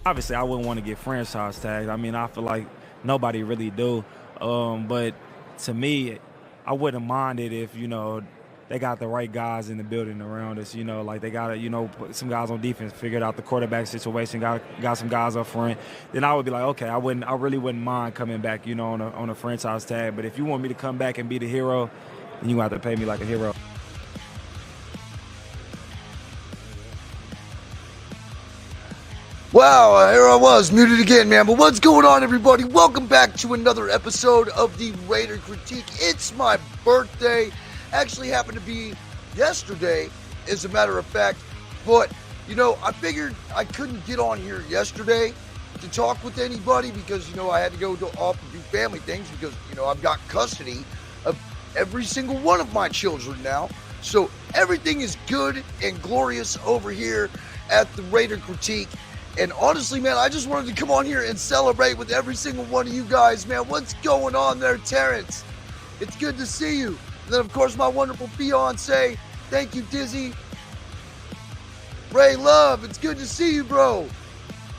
Obviously, I wouldn't want to get franchise tagged. I mean, I feel like nobody really do. But to me, I wouldn't mind it if they got the right guys in the building around us. Like they got to put some guys on defense, figured out the quarterback situation, got some guys up front. Then I would be like, okay, I really wouldn't mind coming back, on a franchise tag. But if you want me to come back and be the hero, then you have to pay me like a hero. Wow, here I was, muted again, man. But what's going on, everybody? Welcome back to another episode of the Raider Critique. It's my birthday. Actually happened to be yesterday, as a matter of fact. But, I figured I couldn't get on here yesterday to talk with anybody because, I had to go off and do family things because, I've got custody of every single one of my children now. So everything is good and glorious over here at the Raider Critique. And honestly, man, I just wanted to come on here and celebrate with every single one of you guys, man. What's going on there, Terrence? It's good to see you. And then, of course, my wonderful fiance. Thank you, Dizzy. Ray Love, it's good to see you, bro.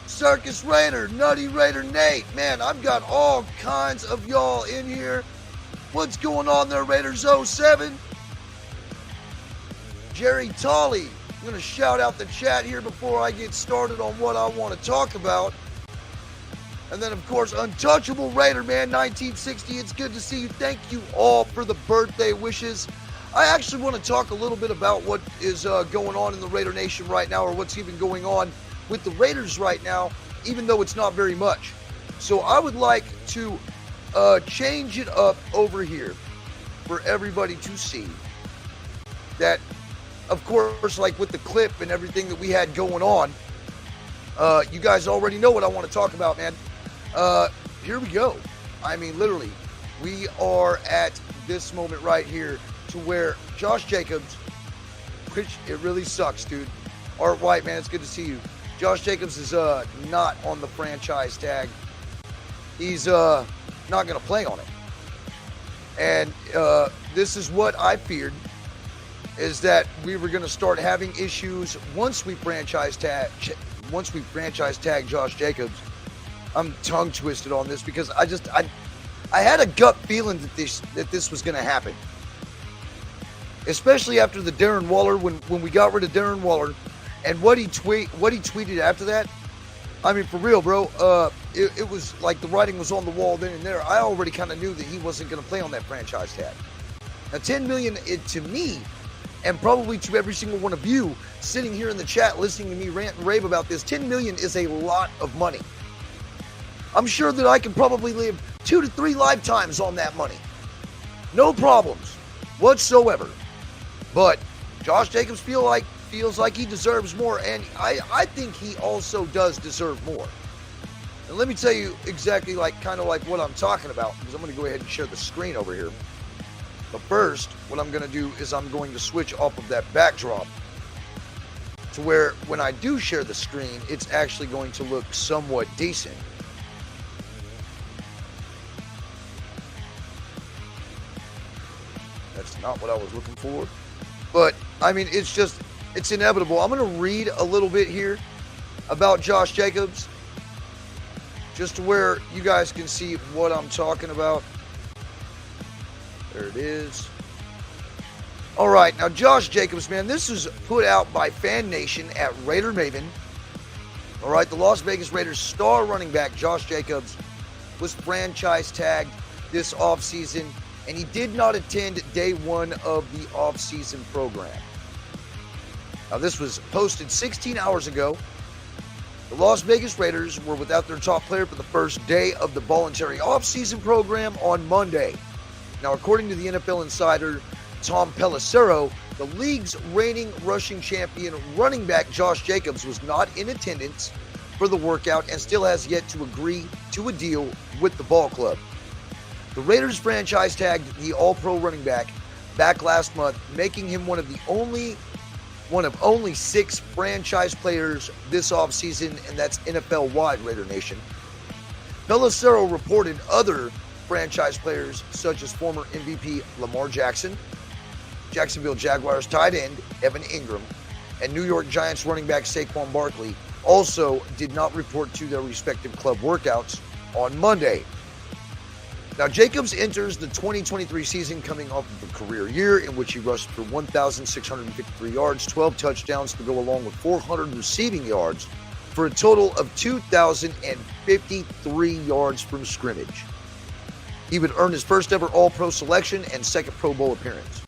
Circus Raider, Nutty Raider Nate. Man, I've got all kinds of y'all in here. What's going on there, Raiders 07? Jerry Tolley. I'm going to shout out the chat here before I get started on what I want to talk about. And then, of course, Untouchable Raider, man, 1960. It's good to see you. Thank you all for the birthday wishes. I actually want to talk a little bit about what is going on in the Raider Nation right now, or what's even going on with the Raiders right now, even though it's not very much. So I would like to change it up over here for everybody to see that. Of course, like with the clip and everything that we had going on, you guys already know what I want to talk about, man. Here we go. I mean, literally, we are at this moment right here to where Josh Jacobs, which it really sucks, dude. Art White, man, it's good to see you. Josh Jacobs is not on the franchise tag. He's not going to play on it. And this is what I feared, is that we were going to start having issues once we franchise tag Josh Jacobs. I'm tongue twisted on this because I had a gut feeling that this was going to happen, especially after the Darren Waller when we got rid of Darren Waller and what he tweeted after that. I mean, for real, bro. It was like the writing was on the wall then and there. I already kind of knew that he wasn't going to play on that franchise tag. Now, $10 million, to me, and probably to every single one of you sitting here in the chat listening to me rant and rave about this, $10 million is a lot of money. I'm sure that I can probably live 2 to 3 lifetimes on that money. No problems whatsoever. But Josh Jacobs feels like he deserves more, and I think he also does deserve more. And let me tell you exactly kind of like what I'm talking about, because I'm going to go ahead and share the screen over here. But first, what I'm going to do is I'm going to switch off of that backdrop to where when I do share the screen, it's actually going to look somewhat decent. That's not what I was looking for. But, I mean, it's inevitable. I'm going to read a little bit here about Josh Jacobs, just to where you guys can see what I'm talking about. There it is. All right, now Josh Jacobs, man, this is put out by Fan Nation at Raider Maven. All right, the Las Vegas Raiders star running back Josh Jacobs was franchise tagged this offseason, and he did not attend day one of the offseason program. Now, this was posted 16 hours ago. The Las Vegas Raiders were without their top player for the first day of the voluntary offseason program on Monday. Now, according to the NFL insider Tom Pelissero, the league's reigning rushing champion running back Josh Jacobs was not in attendance for the workout and still has yet to agree to a deal with the ball club. The Raiders franchise tagged the All-Pro running back last month, making him one of only 6 franchise players this offseason, and that's NFL-wide, Raider Nation. Pelissero reported other franchise players such as former MVP Lamar Jackson, Jacksonville Jaguars tight end Evan Ingram, and New York Giants running back Saquon Barkley also did not report to their respective club workouts on Monday. Now, Jacobs enters the 2023 season coming off of a career year in which he rushed for 1,653 yards, 12 touchdowns to go along with 400 receiving yards for a total of 2,053 yards from scrimmage. He would earn his first ever All-Pro selection and second Pro Bowl appearance.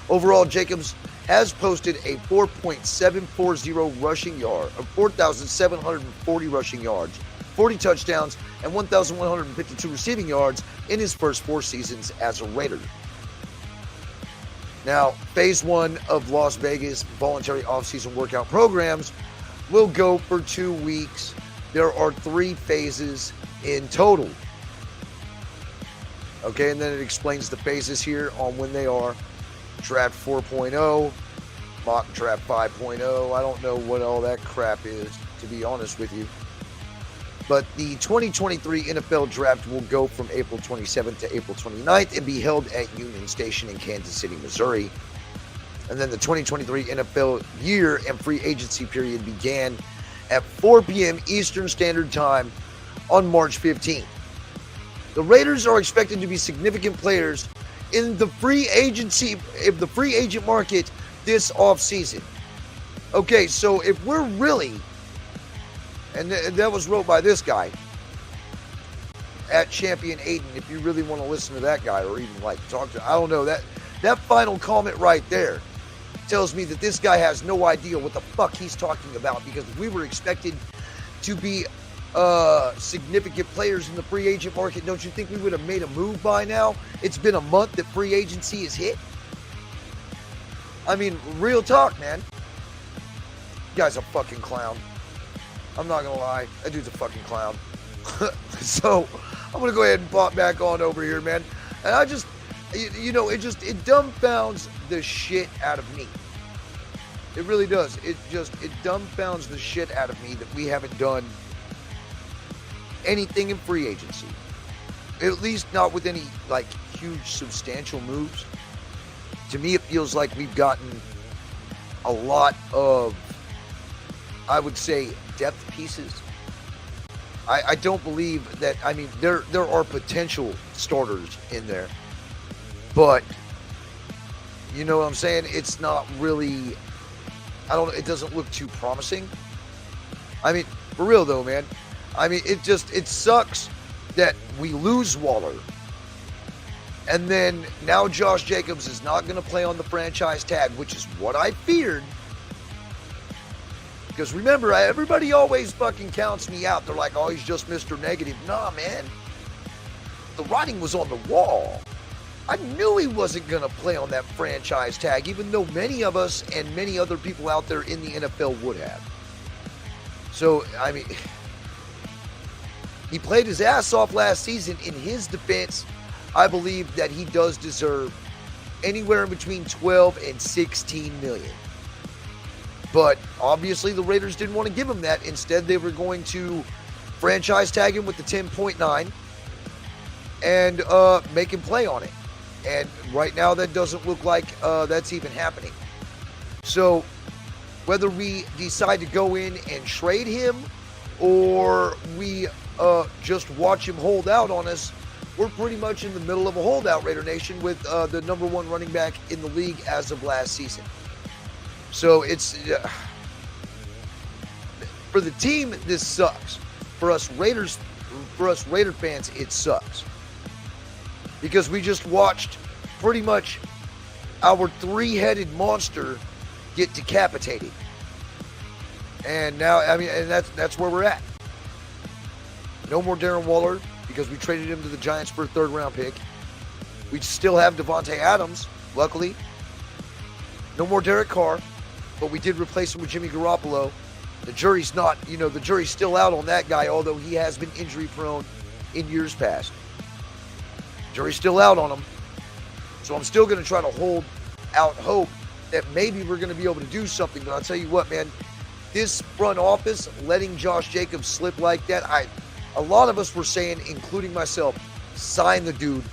Overall, Jacobs has posted a 4.740 rushing yard, 4,740 rushing yards, 40 touchdowns, and 1,152 receiving yards in his first 4 seasons as a Raider. Now, phase 1 of Las Vegas voluntary off-season workout programs will go for 2 weeks. There are 3 phases in total. Okay, and then it explains the phases here on when they are. Draft 4.0, mock draft 5.0. I don't know what all that crap is, to be honest with you. But the 2023 NFL Draft will go from April 27th to April 29th and be held at Union Station in Kansas City, Missouri. And then the 2023 NFL year and free agency period began at 4 p.m. Eastern Standard Time on March 15th. The Raiders are expected to be significant players in the free agent market this offseason. Okay, so if we're really, and that was wrote by this guy at Champion Aiden, if you really want to listen to that guy or even like talk to, I don't know, that final comment right there tells me that this guy has no idea what the fuck he's talking about, because if we were expected to be significant players in the free agent market, don't you think we would have made a move by now? It's been a month that free agency is hit. I mean, real talk, man. Guy's a fucking clown. I'm not gonna lie, that dude's a fucking clown. So I'm gonna go ahead and pop back on over here, man. And I just, it dumbfounds the shit out of me. It really does. It dumbfounds the shit out of me that we haven't done anything in free agency, at least not with any like huge substantial moves. To me, it feels like we've gotten a lot of, I would say, depth pieces. I don't believe that. I mean, there are potential starters in there, but you know what I'm saying? It's not really, it doesn't look too promising. I mean, for real though, man. I mean, it sucks that we lose Waller. And then now Josh Jacobs is not going to play on the franchise tag, which is what I feared. Because remember, everybody always fucking counts me out. They're like, oh, he's just Mr. Negative. Nah, man. The writing was on the wall. I knew he wasn't going to play on that franchise tag, even though many of us and many other people out there in the NFL would have. So, I mean, he played his ass off last season. In his defense, I believe that he does deserve anywhere in between 12 and 16 million. But obviously the Raiders didn't want to give him that. Instead, they were going to franchise tag him with the 10.9 and make him play on it. And right now that doesn't look like that's even happening. So whether we decide to go in and trade him or we just watch him hold out on us, we're pretty much in the middle of a holdout, Raider Nation, with the number 1 running back in the league as of last season. So it's for the team, this sucks. For us Raider fans, it sucks, because we just watched pretty much our 3-headed monster get decapitated, and now and that's where we're at. No more Darren Waller, because we traded him to the Giants for a 3rd round pick. We still have Devontae Adams, luckily. No more Derek Carr, but we did replace him with Jimmy Garoppolo. The jury's still out on that guy, although he has been injury prone in years past. Jury's still out on him. So I'm still going to try to hold out hope that maybe we're going to be able to do something. But I'll tell you what, man, this front office letting Josh Jacobs slip like that, a lot of us were saying, including myself, sign the dude,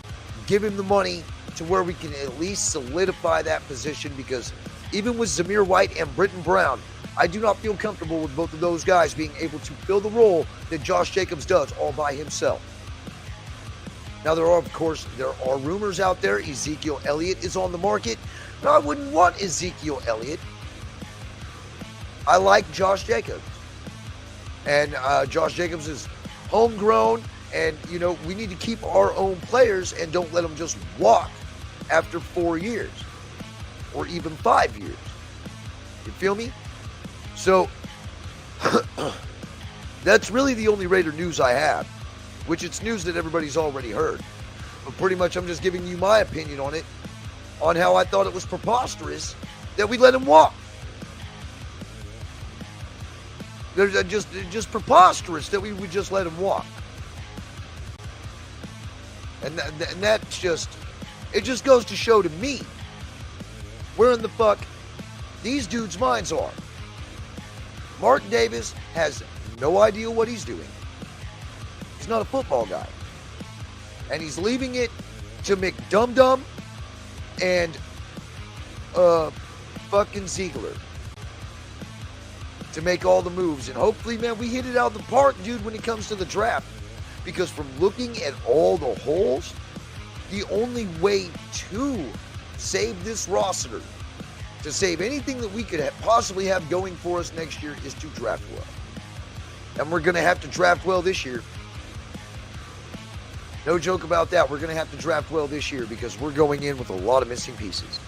give him the money to where we can at least solidify that position, because even with Zamir White and Britton Brown, I do not feel comfortable with both of those guys being able to fill the role that Josh Jacobs does all by himself. Now, there are rumors out there. Ezekiel Elliott is on the market, but I wouldn't want Ezekiel Elliott. I like Josh Jacobs. And Josh Jacobs is homegrown, and, we need to keep our own players and don't let them just walk after 4 years or even 5 years. You feel me? So, that's really the only Raider news I have, which it's news that everybody's already heard. But pretty much I'm just giving you my opinion on it, on how I thought it was preposterous that we let him walk. There's just preposterous that we would just let him walk. And that's just, it just goes to show to me where in the fuck these dudes' minds are. Mark Davis has no idea what he's doing. He's not a football guy. And he's leaving it to McDumdum and fucking Ziegler to make all the moves. And hopefully, man, we hit it out of the park, dude, when it comes to the draft. Because from looking at all the holes, the only way to save this roster, to save anything that we could possibly have going for us next year, is to draft well. And we're going to have to draft well this year. No joke about that. We're going to have to draft well this year because we're going in with a lot of missing pieces.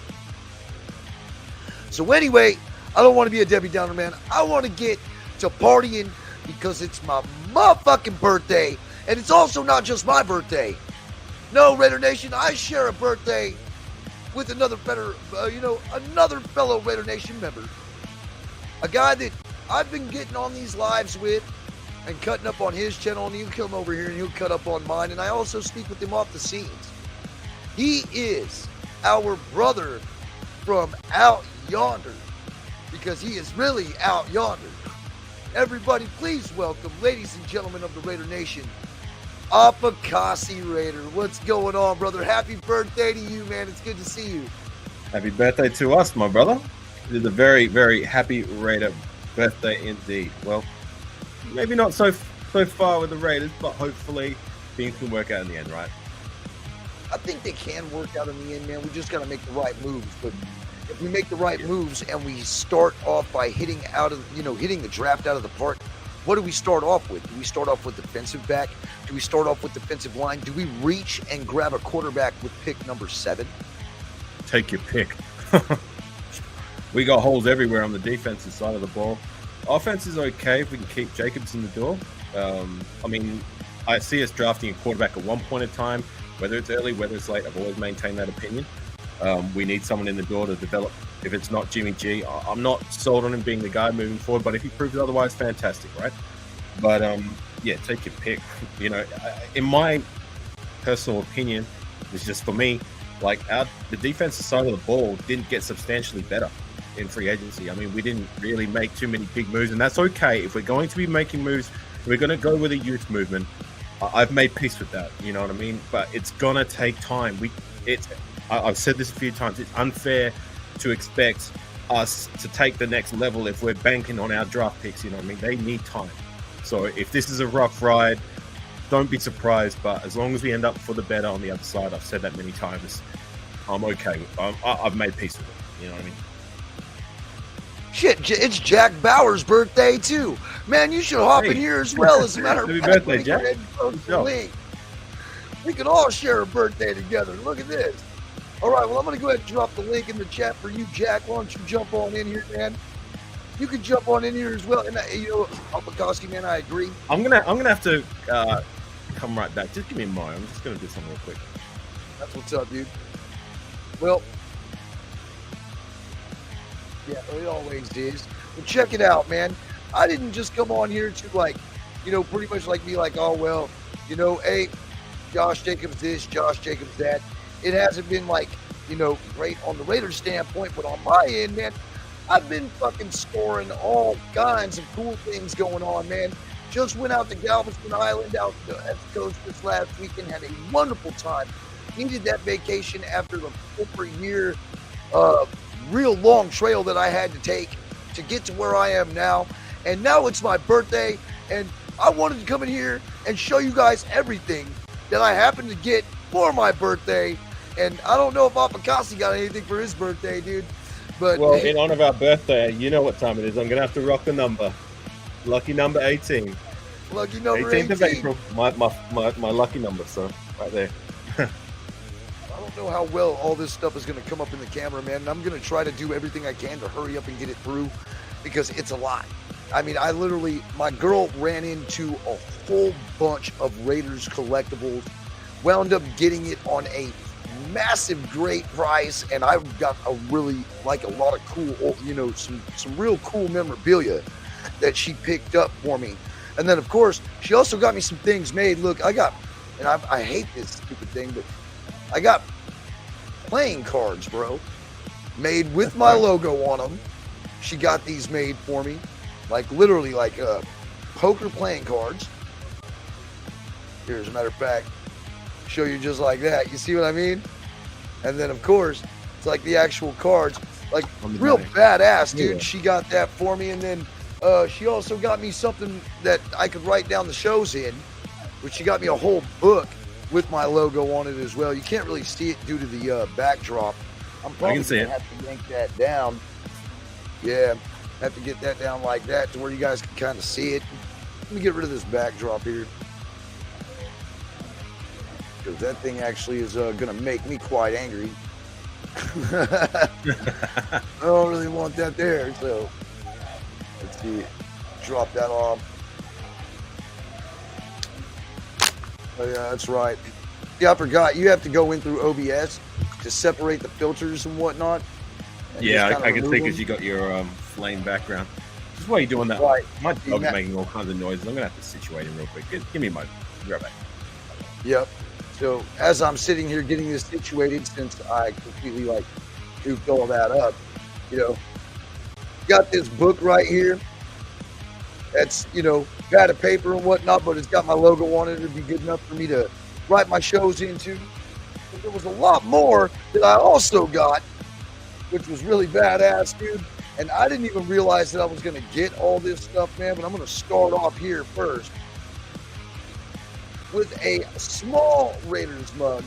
So anyway, I don't want to be a Debbie Downer, man. I want to get to partying because it's my motherfucking birthday. And it's also not just my birthday. No, Raider Nation, I share a birthday with another fellow Raider Nation member. A guy that I've been getting on these lives with and cutting up on his channel, and he'll come over here and he'll cut up on mine, and I also speak with him off the scenes. He is our brother from out yonder, because he is really out yonder. Everybody, please welcome, ladies and gentlemen of the Raider Nation, Apakasi Raider. What's going on, brother? Happy birthday to you, man. It's good to see you. Happy birthday to us, my brother. It is a very, very happy Raider birthday indeed. Well, maybe not so far with the Raiders, but hopefully things can work out in the end, right? I think they can work out in the end, man. We just got to make the right moves. But if we make the right moves and we start off by hitting the draft out of the park, what do we start off with? Do we start off with defensive back? Do we start off with defensive line? Do we reach and grab a quarterback with pick number 7? Take your pick. We got holes everywhere on the defensive side of the ball. Offense is okay if we can keep Jacobs in the door. I see us drafting a quarterback at one point in time, whether it's early, whether it's late. I've always maintained that opinion. We need someone in the door to develop. If it's not Jimmy G, I'm not sold on him being the guy moving forward, but if he proves otherwise, fantastic, right? But, take your pick. In my personal opinion, it's just for me, the defensive side of the ball didn't get substantially better in free agency. I mean, we didn't really make too many big moves, and that's okay. If we're going to be making moves, we're going to go with a youth movement. I've made peace with that, you know what I mean? But it's going to take time. I've said this a few times. It's unfair to expect us to take the next level if we're banking on our draft picks, you know what I mean? They need time. So if this is a rough ride, don't be surprised. But as long as we end up for the better on the other side, I've said that many times, I'm okay. I've made peace with it, you know what I mean? Shit, it's Jack Bauer's birthday too. Man, you should hop in here as well. As a matter of fact, birthday, Jack. We can all share a birthday together. Look at this. All right, well, I'm going to go ahead and drop the link in the chat for you, Jack. Why don't you jump on in here, man? You can jump on in here as well. And, Apakowski, man, I agree. I'm gonna have to come right back. Just give me a moment. I'm just going to do something real quick. That's what's up, dude. Well, yeah, it always is. But check it out, man. I didn't just come on here to, pretty much be like, oh, well, hey, Josh Jacobs this, Josh Jacobs that. It hasn't been great on the Raiders standpoint, but on my end, man, I've been fucking scoring all kinds of cool things going on, man. Just went out to Galveston Island out at the coast this last weekend, had a wonderful time. Needed that vacation after the 4-year real long trail that I had to take to get to where I am now. And now it's my birthday, and I wanted to come in here and show you guys everything that I happened to get for my birthday. And I don't know if Apakasi got anything for his birthday, dude. But well, in honor of our birthday, you know what time it is. I'm gonna have to rock the number. Lucky number 18. Lucky number 18th of 18. April. My lucky number, so right there. I don't know how well all this stuff is going to come up in the camera, man. And I'm going to try to do everything I can to hurry up and get it through because it's a lot. I mean, my girl ran into a whole bunch of Raiders collectibles, wound up getting it on a massive, great price, and I got a lot of cool, some real cool memorabilia that she picked up for me. And then, of course, she also got me some things made. Look, I hate this stupid thing, but I got playing cards, bro, made with my logo on them. She got these made for me, literally poker playing cards. Here, as a matter of fact, show you just like that. You see what I mean? And then, of course, it's like the actual cards, real badass, dude. Yeah. She got that for me, and then she also got me something that I could write down the shows in, which she got me a whole book with my logo on it as well. You can't really see it due to the backdrop. I'm probably going to have to yank that down. Yeah, have to get that down like that to where you guys can kind of see it. Let me get rid of this backdrop here, because that thing actually is going to make me quite angry. I don't really want that there, so let's see. Drop that off. Oh, yeah, that's right. Yeah, I forgot. You have to go in through OBS to separate the filters and whatnot. And yeah, I can see because you got your flame background. Just while you're doing that, right. My dog's making all kinds of noises. I'm going to have to situate him real quick. Give me my grab back. Yep. So as I'm sitting here getting this situated, since I completely goofed all that up, got this book right here. That's, pad of paper and whatnot, but it's got my logo on it. It'd be good enough for me to write my shows into. But there was a lot more that I also got, which was really badass, dude. And I didn't even realize that I was going to get all this stuff, man. But I'm going to start off here first with a small Raiders mug.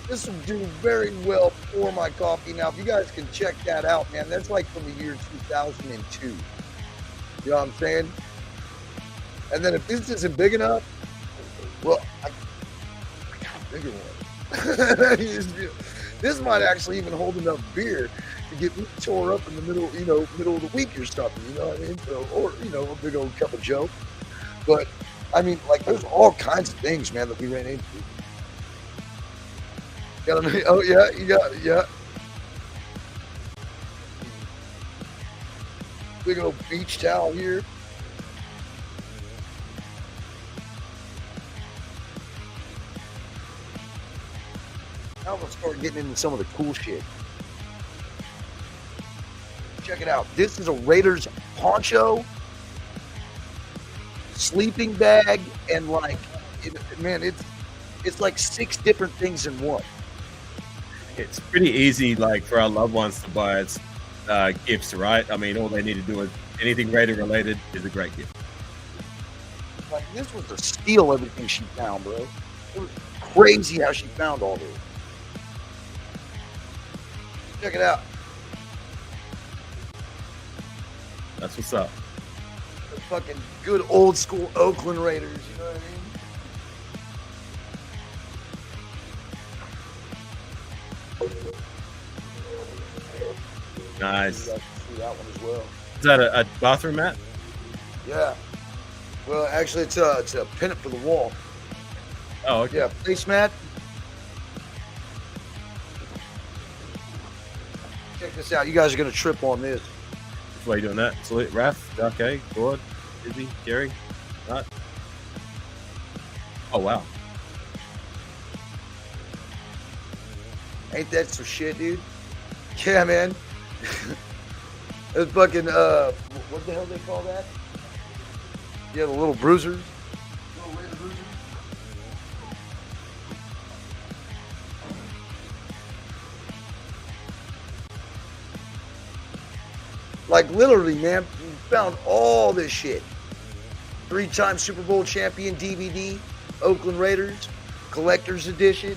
This will do very well for my coffee. Now, if you guys can check that out, man, that's from the year 2002. You know what I'm saying? And then if this isn't big enough, well, I got a bigger one. This might actually even hold enough beer to get me tore up in the middle of the week or something, you know what I mean? So, or, a big old cup of Joe. But, I mean, there's all kinds of things, man, that we ran into. Oh, yeah, you got it, yeah. Big old beach towel here. Now I'm going to start getting into some of the cool shit. Check it out. This is a Raiders poncho, sleeping bag, and it's like 6 different things in one. It's pretty easy, for our loved ones to buy us gifts, right? I mean, all they need to do is anything Raider related is a great gift. This was a steal, everything she found, bro. It was crazy how she found all this. Check it out. That's what's up. The fucking good old school Oakland Raiders, you know what I mean? Nice. You guys can see that one as well. Is that a bathroom mat? Yeah. Well, actually, it's a pennant for the wall. Oh, okay. Yeah, placemat. Check this out. You guys are going to trip on this. Why are you doing that? Salute, Raph, Dark A, Gord, Izzy, Jerry, Nut. Oh, wow. Ain't that some shit, dude? Yeah, man. It's fucking, what the hell they call that? Yeah, the little bruisers. Little Raider bruisers. literally, man, found all this shit. 3-time Super Bowl champion DVD, Oakland Raiders, collector's edition.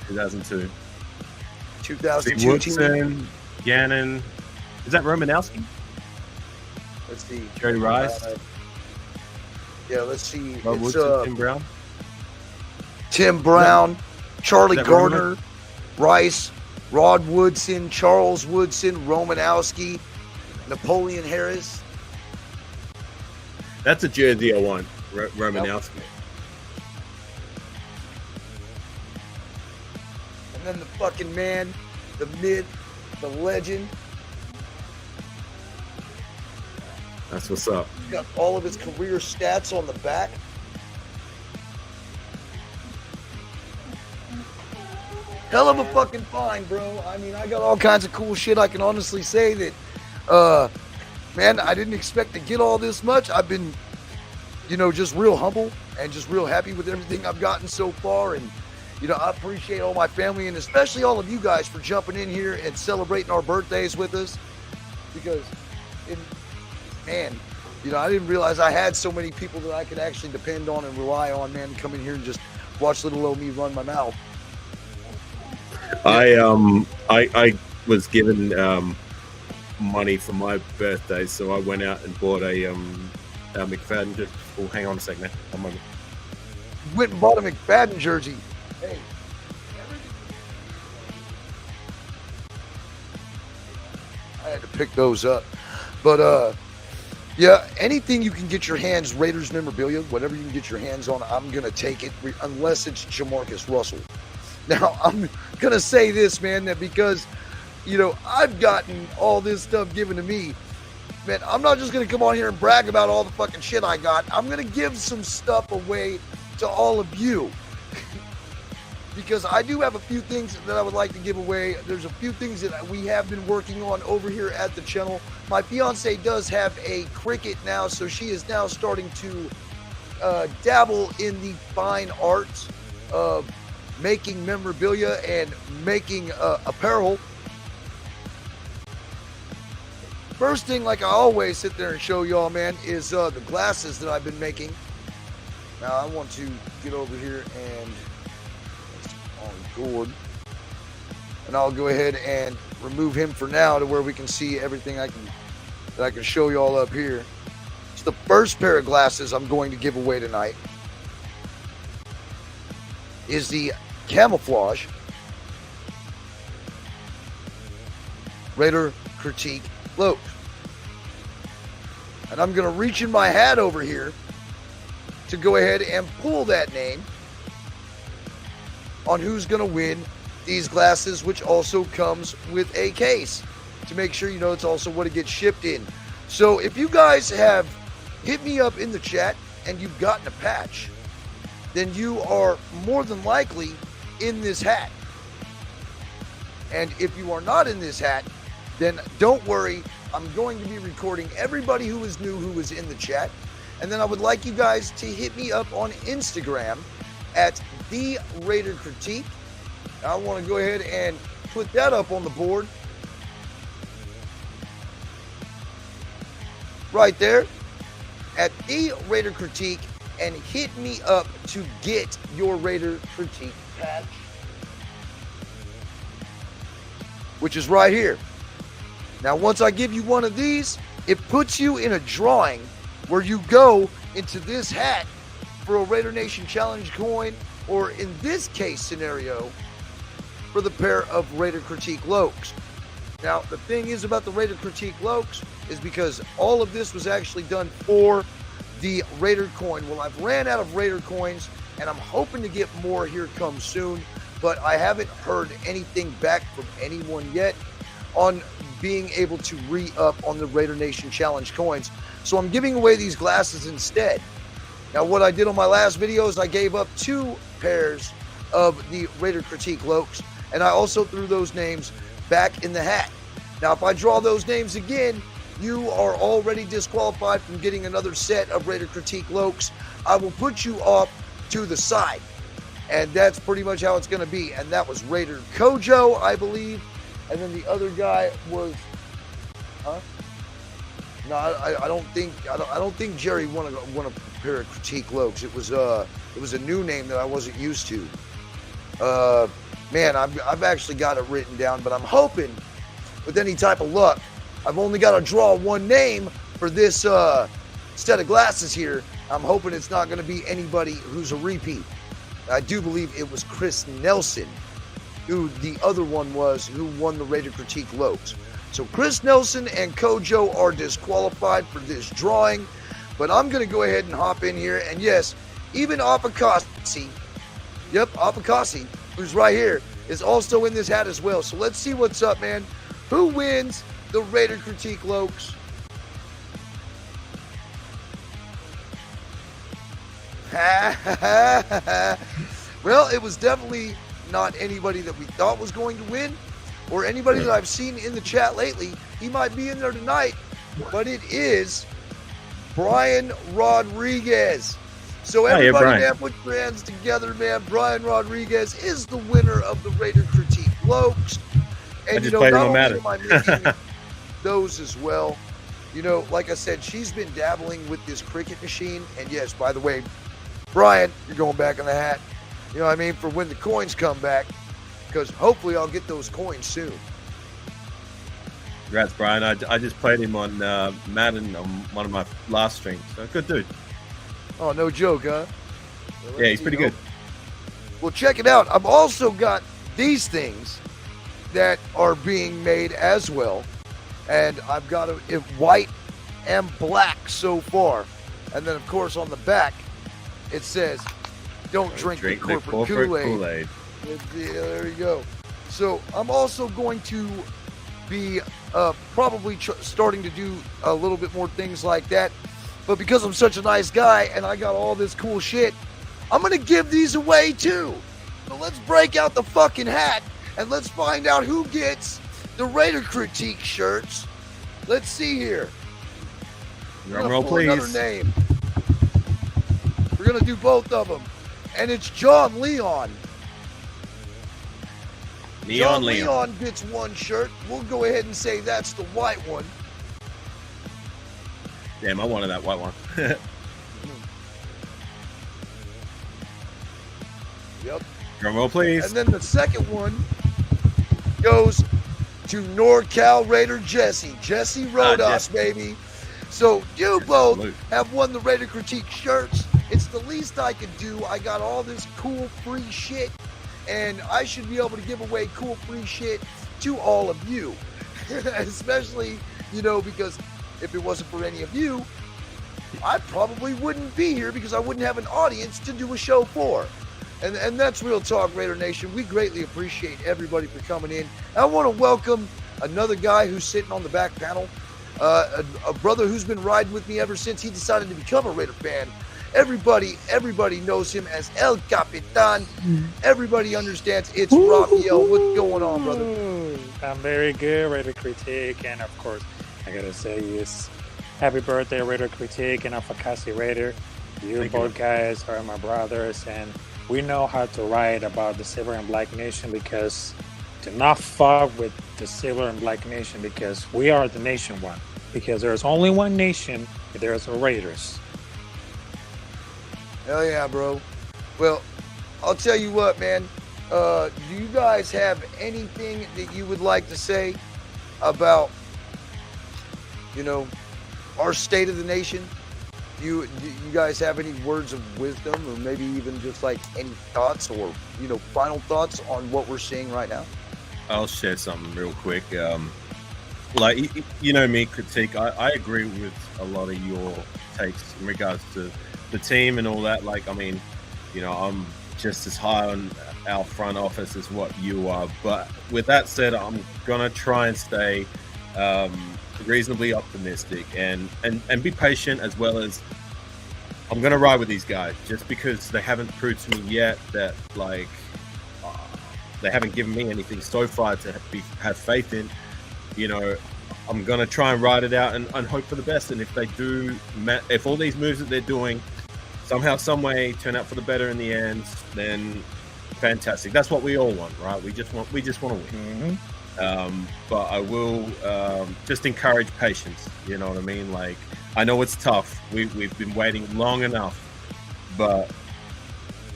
(2002). 2002 Woodson, Gannon. Is that Romanowski? Let's see. Jerry Rice. Yeah, let's see. Rob It's Woodson, Tim Brown. Tim Brown, Charlie that Gardner, Rice, Rod Woodson, Charles Woodson, Romanowski, Napoleon Harris. That's a jersey I want. Romanowski. And then the fucking man, the myth, the legend. That's what's up. Got all of his career stats on the back. Hell of a fucking find, bro. I mean, I got all kinds of cool shit. I can honestly say that, man, I didn't expect to get all this much. I've been, just real humble and just real happy with everything I've gotten so far. And, I appreciate all my family and especially all of you guys for jumping in here and celebrating our birthdays with us. Because, man, I didn't realize I had so many people that I could actually depend on and rely on, man, come in here and just watch little old me run my mouth. I was given money for my birthday, so I went out and bought a McFadden jersey. Oh, hang on a second, man. One moment. Went and bought a McFadden jersey. Hey. I had to pick those up. But, yeah, anything you can get your hands, Raiders memorabilia, whatever you can get your hands on, I'm going to take it, unless it's Jamarcus Russell. Now, I'm going to say this, man, that because, I've gotten all this stuff given to me, man, I'm not just going to come on here and brag about all the fucking shit I got. I'm going to give some stuff away to all of you. Because I do have a few things that I would like to give away. There's a few things that we have been working on over here at the channel. My fiance does have a Cricut now, so she is now starting to dabble in the fine arts of making memorabilia and making apparel. First thing, like I always sit there and show y'all, man, is the glasses that I've been making. Now I want to get over here and on Gord, and I'll go ahead and remove him for now to where we can see everything that I can show y'all up here. It's the first pair of glasses I'm going to give away tonight. Is the camouflage Raider Critique Loaf. And I'm going to reach in my hat over here to go ahead and pull that name on who's going to win these glasses, which also comes with a case to make sure it's also what it gets shipped in. So if you guys have hit me up in the chat and you've gotten a patch, then you are more than likely in this hat. And if you are not in this hat, then don't worry. I'm going to be recording everybody who is new who is in the chat. And then I would like you guys to hit me up on Instagram at The Raider Critique. I want to go ahead and put that up on the board. Right there at The Raider Critique, and hit me up to get your Raider Critique patch, which is right here. Now, once I give you one of these, it puts you in a drawing where you go into this hat for a Raider Nation Challenge coin, or in this case scenario, for the pair of Raider Critique Lokes. Now, the thing is about the Raider Critique Lokes is because all of this was actually done for the Raider coin. Well, I've ran out of Raider coins, and I'm hoping to get more here come soon, but I haven't heard anything back from anyone yet on being able to re-up on the Raider Nation Challenge coins. So I'm giving away these glasses instead. Now, what I did on my last video is I gave up 2 pairs of the Raider Critique Lokes, and I also threw those names back in the hat. Now, if I draw those names again, you are already disqualified from getting another set of Raider Critique Lokes. I will put you off to the side. And that's pretty much how it's going to be. And that was Raider Kojo, I believe. And then the other guy was, No, I don't think Jerry won a pair of Critique Lokes. It was a new name that I wasn't used to. Man, I've actually got it written down, but I'm hoping with any type of luck, I've only got to draw one name for this set of glasses here. I'm hoping it's not going to be anybody who's a repeat. I do believe it was Chris Nelson, who the other one was, who won the Raider Critique Lokes. So Chris Nelson and Kojo are disqualified for this drawing, but I'm going to go ahead and hop in here. And yes, even Apakasi, Apakasi, who's right here, is also in this hat as well. So let's see what's up, man. Who wins the Raider Critique Lokes? Well, it was definitely not anybody that we thought was going to win, or anybody that I've seen in the chat lately. He might be in there tonight, but it is Brian Rodriguez. So everybody, man, put your hands together, man. Brian Rodriguez is the winner of the Raider Critique Lokes. And, not only am I mentioning those as well, like I said, she's been dabbling with this cricket machine. And yes, by the way, Brian, you're going back in the hat. You know what I mean? For when the coins come back, because hopefully I'll get those coins soon. Congrats, Brian. I just played him on Madden on one of my last streams. So good dude. Oh, no joke, huh? Well, yeah, he's pretty good. Well, check it out. I've also got these things that are being made as well. And I've got it white and black so far. And then, of course, on the back, it says, don't drink the corporate Kool-Aid. Yeah, there you go. So I'm also going to be probably starting to do a little bit more things like that. But because I'm such a nice guy and I got all this cool shit, I'm going to give these away too. So let's break out the fucking hat and let's find out who gets the Raider Critique shirts. Let's see here. Drum roll, please. Another name. We're going to do both of them. And it's John Leon. John Leon gets one shirt. We'll go ahead and say that's the white one. Damn, I wanted that white one. Yep. Drum roll, please. And then the second one goes to NorCal Raider Jesse. Jesse Rodas, baby. So you both have won the Raider Critique shirts. It's the least I could do. I got all this cool free shit, and I should be able to give away cool free shit to all of you. Especially, because if it wasn't for any of you, I probably wouldn't be here because I wouldn't have an audience to do a show for. And that's Real Talk, Raider Nation. We greatly appreciate everybody for coming in. I want to welcome another guy who's sitting on the back panel, a brother who's been riding with me ever since he decided to become a Raider fan. Everybody knows him as El Capitan. Everybody understands it's Raphael. What's going on, brother? I'm very good, Raider Critique, and of course, I gotta say yes, happy birthday, Raider Critique and Afakasi Raider. You both guys are my brothers, and we know how to write about the Silver and Black Nation, because do not fuck with the Silver and Black Nation, because we are the nation one. Because there's only one nation, if there's a Raiders. Hell yeah, bro. Well, I'll tell you what, man. Do you guys have anything that you would like to say about, our state of the nation? Do you guys have any words of wisdom, or maybe even just like any thoughts or, final thoughts on what we're seeing right now? I'll share something real quick. Me, Critique, I agree with a lot of your takes in regards to the team and all that. I'm just as high on our front office as what you are. But with that said, I'm going to try and stay reasonably optimistic and be patient, as well as I'm going to ride with these guys just because they haven't proved to me yet that, they haven't given me anything so far to have faith in. I'm gonna try and ride it out and hope for the best. And if they do, if all these moves that they're doing somehow, some way turn out for the better in the end, then fantastic. That's what we all want, right? We just want to win. But I will just encourage patience. You know what I mean? Like, I know it's tough. We've been waiting long enough, but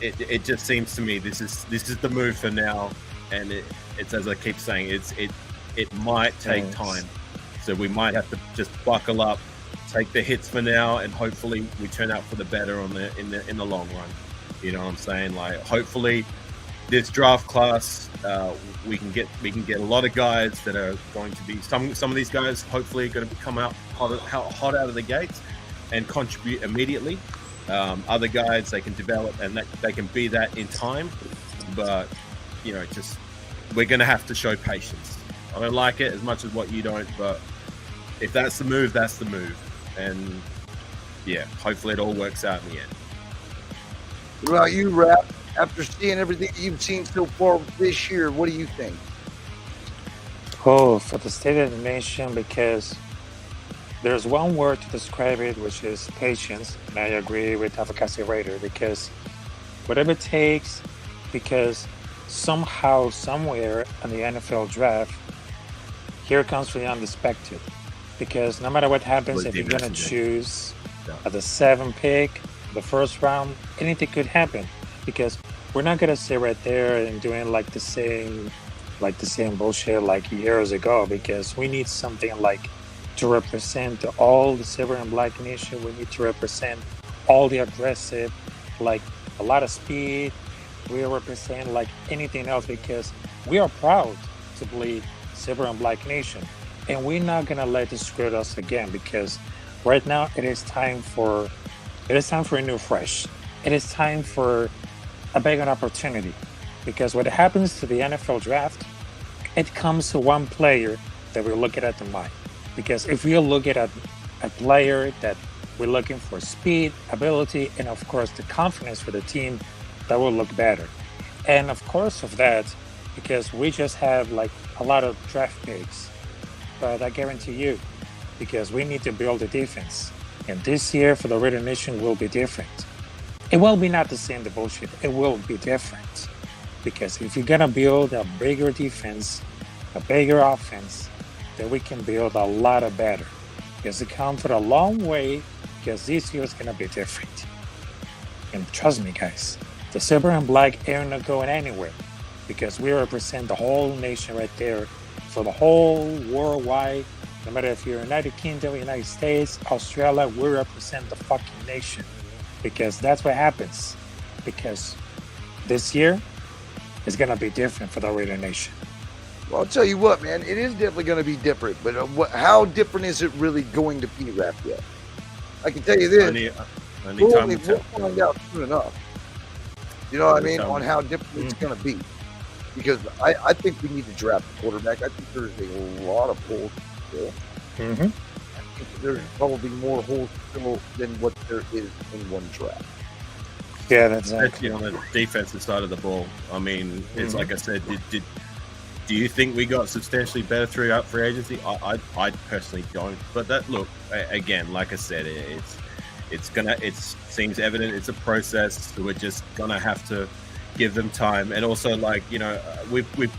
it just seems to me this is the move for now. And it's as I keep saying, it might take time. So we might have to just buckle up, take the hits for now, and hopefully we turn out for the better in the long run. You know what I'm saying? Like, hopefully this draft class, we can get a lot of guys that are going to be some of these guys hopefully are going to come out hot out of the gates and contribute immediately. Other guys, they can develop and they can be that in time, but just we're going to have to show patience. I don't like it as much as what you don't, but if that's the move, that's the move. And yeah, hopefully it all works out in the end. What about you, Rap? After seeing everything you've seen so far this year, what do you think? Oh, for the state of the nation, because there's one word to describe it, which is patience. And I agree with Advocacy Raider, because whatever it takes, because somehow, somewhere in the NFL draft, here comes the unexpected. Because no matter what happens, if you're going to choose at the 7th pick, the first round, anything could happen. Because we're not going to sit right there and doing like the same bullshit like years ago, because we need something like to represent all the silver and black nation. We need to represent all the aggressive, like a lot of speed. We represent like anything else, because we are proud to bleed silver and black nation. And we're not gonna let it screw us again, because right now it is time for a new fresh. It is time for a bigger opportunity, because what happens to the NFL draft, it comes to one player that we're looking at the mind. Because if we look at a player that we're looking for speed, ability, and of course the confidence for the team, that will look better. And of course of that, because we just have like a lot of draft picks. But I guarantee you, because we need to build a defense. And this year for the Raider Nation will be different. It will be not the same, the bullshit. It will be different. Because if you're going to build a bigger defense, a bigger offense, then we can build a lot of better. Because it come for a long way, because this year is going to be different. And trust me, guys, the silver and black are not going anywhere. Because we represent the whole nation right there. For the whole worldwide, no matter if you're United Kingdom, United States, Australia, we represent the fucking nation. Because that's what happens. Because this year is going to be different for the Raider Nation. Well, I'll tell you what, man, it is definitely going to be different. But how different is it really going to be, Rap, yet? I can tell you this. I need time to tell. We'll find out soon enough. You know what I mean? On how different it's going to be. Because I think we need to draft a quarterback. I think there's a lot of holes still. I think there's probably more holes still than what there is in one draft. Yeah, that's exactly. On the defensive side of the ball. I mean, it's like I said, do you think we got substantially better throughout free agency? I personally don't. But that, look, again, like I said, it seems evident it's a process. So we're just gonna have to give them time. And also, like, we've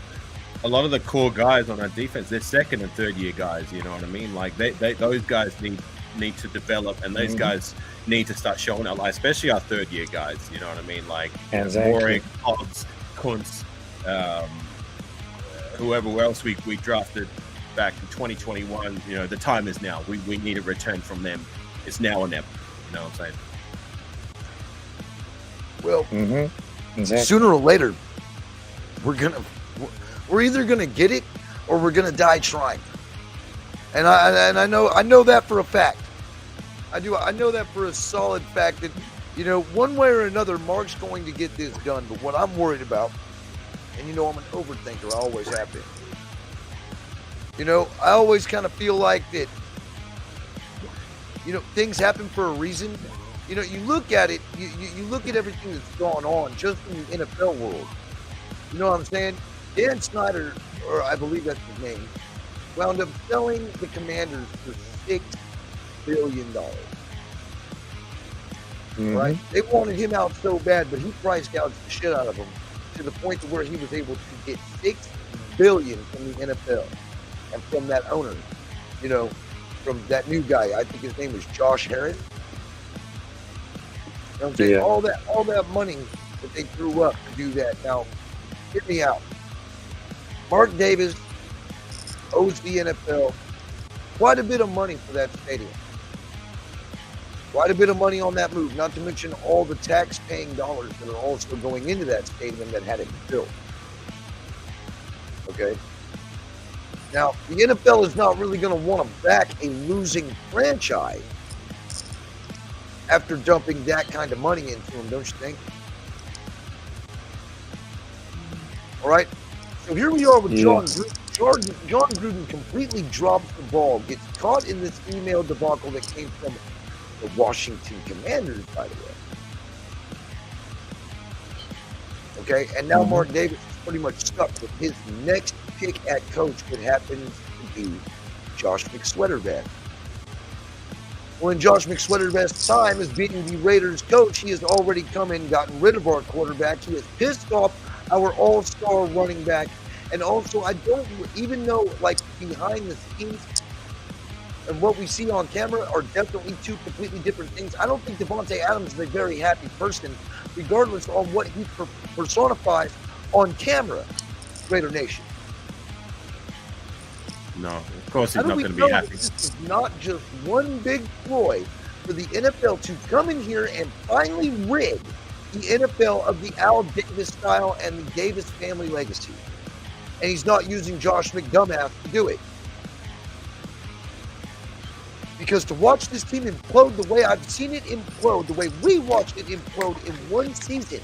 a lot of the core guys on our defense, they're second and third year guys. You know what I mean? Like they those guys need to develop, and those guys need to start showing out. Like, especially our third year guys. You know what I mean? Like Warwick, Hobbs, Kuntz, whoever else we drafted back in 2021. The time is now. We need a return from them. It's now or never. You know what I'm saying? Well, exactly. Sooner or later, we're either gonna get it or we're gonna die trying. And I know that for a fact. I know that for a solid fact that one way or another, Mark's going to get this done. But what I'm worried about, and I'm an overthinker, I always have been. I always kind of feel like that. Things happen for a reason. You look at it, you look at everything that's gone on just in the NFL world. You know what I'm saying? Dan Snyder, or I believe that's his name, wound up selling the Commanders for $6 billion. Right? They wanted him out so bad, but he price gouged the shit out of them to the point to where he was able to get $6 billion from the NFL and from that owner. You know, from that new guy. I think his name was Josh Harris. You know what I'm saying? Yeah. All that money that they threw up to do that. Now, hear me out. Mark Davis owes the NFL quite a bit of money for that stadium. Quite a bit of money on that move, not to mention all the tax-paying dollars that are also going into that stadium that had it built. Okay? Now, the NFL is not really going to want to back a losing franchise after dumping that kind of money into them, don't you think? All right? So here we are with John Gruden. John Gruden completely drops the ball, gets caught in this email debacle that came from the Washington Commanders, by the way. Okay, and now Mark Davis is pretty much stuck with his next pick at coach, what happens to be Josh McSweaterbat. Well, in Josh McSweaterbat's time as being the Raiders coach, he has already come in, gotten rid of our quarterback. He has pissed off our all-star running back. And also, I don't even know, like, behind the scenes and what we see on camera are definitely two completely different things. I don't think Devontae Adams is a very happy person, regardless of what he personifies on camera, Raider Nation. No, of course he's not going to be happy. This is not just one big ploy for the NFL to come in here and finally rid the NFL of the Al Davis style and the Davis family legacy. And he's not using Josh McDumbass to do it. Because to watch this team implode the way I've seen it implode, the way we watched it implode in one season,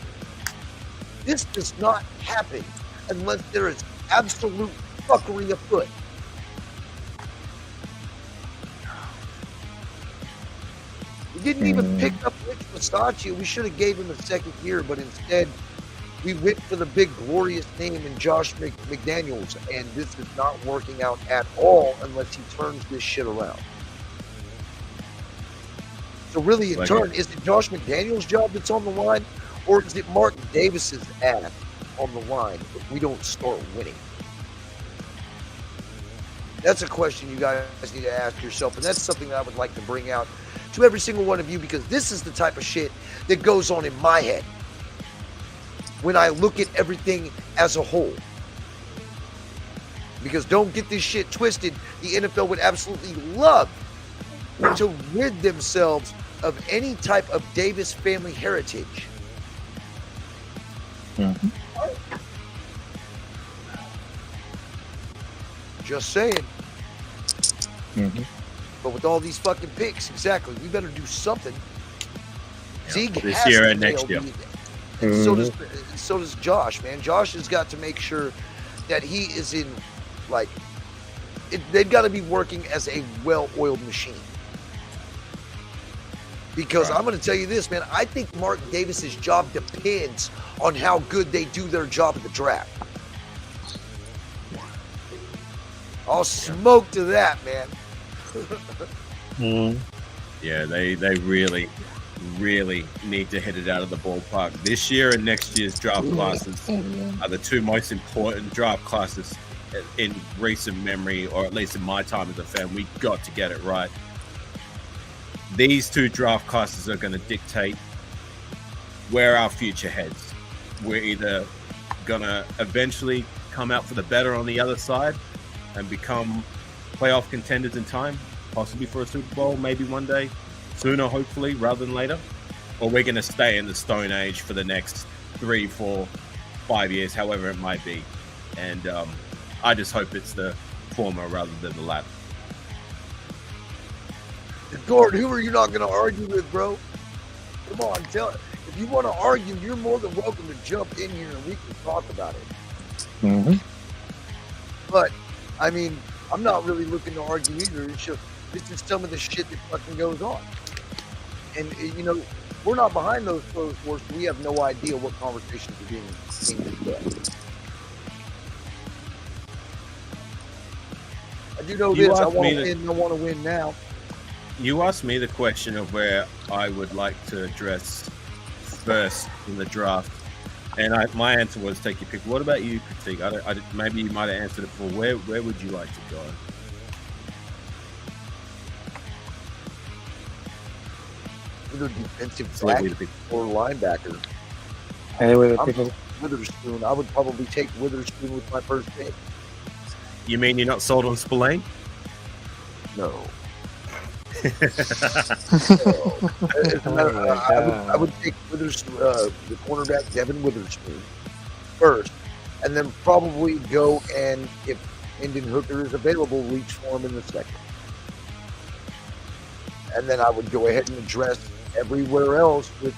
this does not happen unless there is absolute fuckery afoot. We didn't even pick up Rich Bisaccia. We should have gave him a second year, but instead we went for the big glorious name in Josh McDaniels, and this is not working out at all unless he turns this shit around. So really, in turn, is it Josh McDaniels' job that's on the line, or is it Mark Davis's ass on the line if we don't start winning? That's a question you guys need to ask yourself, and that's something that I would like to bring out to every single one of you, because this is the type of shit that goes on in my head when I look at everything as a whole. Because don't get this shit twisted, the NFL would absolutely love to rid themselves of any type of Davis family heritage. Just saying. But with all these fucking picks, exactly, we better do something. Zeke this year and next year. And so does Josh, man. Josh has got to make sure that he is in, like, they've got to be working as a well-oiled machine. Because I'm going to tell you this, man, I think Mark Davis's job depends on how good they do their job at the draft. I'll smoke to that, man. Yeah, they really need to hit it out of the ballpark. This year and next year's draft classes are the two most important draft classes in recent memory, or at least in my time as a fan. We got to get it right. These two draft classes are going to dictate where our future heads. We're either going to eventually come out for the better on the other side and become playoff contenders in time, possibly for a Super Bowl, maybe one day, sooner, hopefully, rather than later, or we're going to stay in the Stone Age for the next 3, 4, 5 years, however it might be. And I just hope it's the former rather than the latter. Gord, who are you not going to argue with, bro? Come on, tell it. If you want to argue, you're more than welcome to jump in here and we can talk about it. But, I mean, I'm not really looking to argue either. It's just, this is some of the shit that fucking goes on. And, you know, we're not behind those closed doors, so we have no idea what conversations are being discussed. I do know You this. I asked want me to to- win. I want to win now. You asked me the question of where I would like to address first in the draft, and my answer was take your pick. What about you, Critique? Maybe you might have answered it before. Where would you like to go? Either defensive Let back me pick. or linebacker. Anyway, I'm people, Witherspoon. I would probably take Witherspoon with my first pick. You mean you're not sold on Spillane? No. oh my I would take Witherspoon, the cornerback Devin Witherspoon first, and then probably go and, if Hendon Hooker is available, reach for him in the second. And then I would go ahead and address everywhere else with,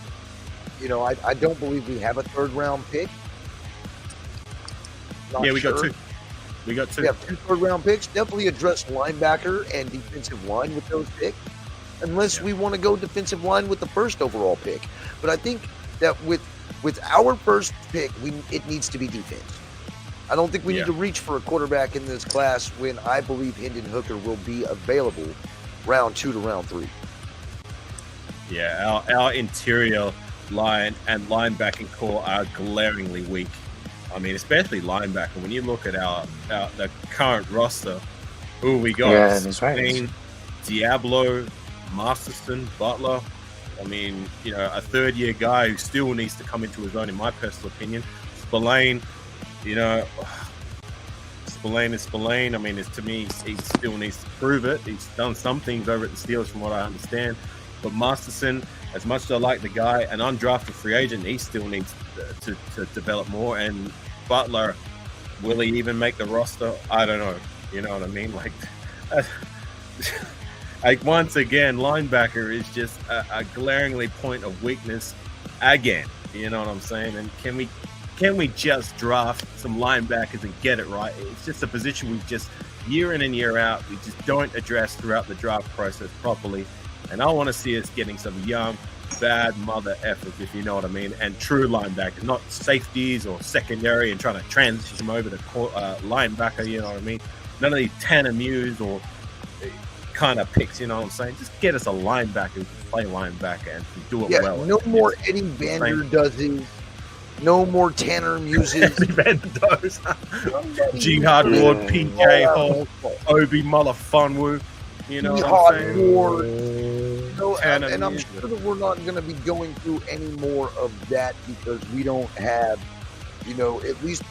I don't believe we have a third-round pick. Not Yeah, we sure. got two. We got two. We have 2 third-round picks. Definitely address linebacker and defensive line with those picks, unless we want to go defensive line with the first overall pick. But I think that with our first pick, it needs to be defense. I don't think we need to reach for a quarterback in this class when I believe Hendon Hooker will be available round 2 to round 3. Yeah, our interior line and linebacking core are glaringly weak. I mean, especially linebacker. When you look at the current roster, who we got? Yeah, that's right. Spain, Diablo, Masterson, Butler. I mean, a third-year guy who still needs to come into his own, in my personal opinion. Spillane, Spillane is Spillane. I mean, to me, he still needs to prove it. He's done some things over at the Steelers, from what I understand. But Masterson, as much as I like the guy, an undrafted free agent, he still needs to develop more. And Butler, will he even make the roster? I don't know. You know what I mean? Like once again, linebacker is just a glaringly point of weakness again. You know what I'm saying? And can we just draft some linebackers and get it right? It's just a position we just, year in and year out, we just don't address throughout the draft process properly. And I want to see us getting some young, bad mother efforts, if you know what I mean, and true linebackers, not safeties or secondary and trying to transition them over to linebacker, you know what I mean? None of these Tanner Muse or kind of picks, you know what I'm saying? Just get us a linebacker who can play linebacker and can do it well. No more Eddie Vander Does. No more Tanner Muses. Jihad Ward, PK Hall, Obi Mulafunwu, you know what I'm saying? Ward. And I'm sure that we're not going to be going through any more of that because we don't have, at least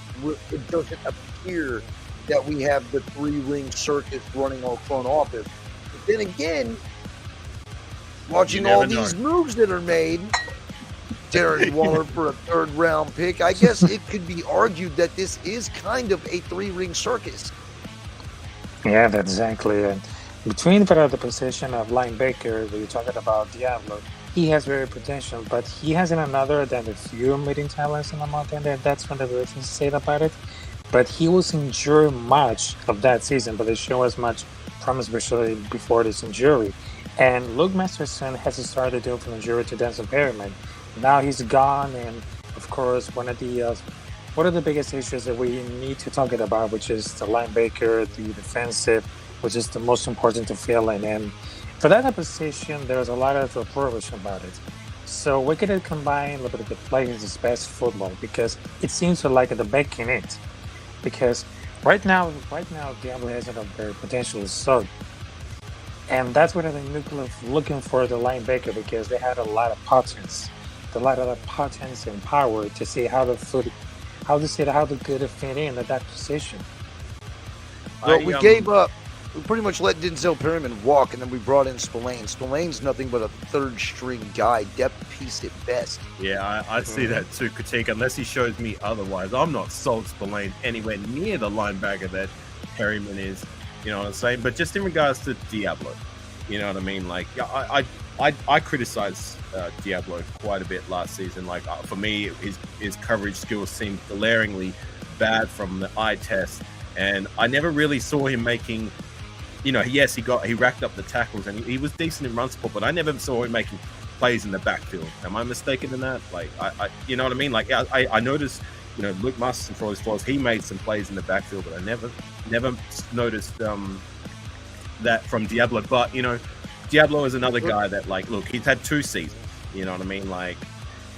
it doesn't appear that we have the 3-ring circus running our front office. But then again, watching all these moves that are made, Darren Waller for a 3rd-round pick, I guess it could be argued that this is kind of a 3-ring circus. Yeah, that's exactly it. Between the position of linebacker, we are talking about Diablo, he has very potential, but he has another than the few meeting talents in the mountain. That's when the reference said about it. But he was injured much of that season, but they show as much promise, especially before this injury. And Luke Masterson has started to do from injury to dance impairment. Now he's gone, and of course, one of the biggest issues that we need to talk about, which is the linebacker, the defensive, which is the most important to fill in. And for that position, there's a lot of reproach about it. So we could combine a little bit of the players' best football because it seems to like the back in it. Because right now, Diablo has a very potential so. And that's what they're looking for the linebacker because they had a lot of potence and power to see how to fit in at that position. Well, we gave up. We pretty much let Denzel Perryman walk, and then we brought in Spillane. Spillane's nothing but a 3rd-string guy, depth piece at best. Yeah, I see that too, Critique. Unless he shows me otherwise, I'm not sold Spillane anywhere near the linebacker that Perryman is. You know what I'm saying? But just in regards to Diablo, you know what I mean? Like, I criticized Diablo quite a bit last season. Like, for me, his coverage skills seemed glaringly bad from the eye test, and I never really saw him making. Yes, he racked up the tackles and he was decent in run support, but I never saw him making plays in the backfield. Am I mistaken in that? Like, I you know what I mean? Like, I noticed Luke Musson, for all his flaws, he made some plays in the backfield, but I never noticed that from Diablo. But Diablo is another guy that, like, look, he's had 2 seasons. You know what I mean? Like,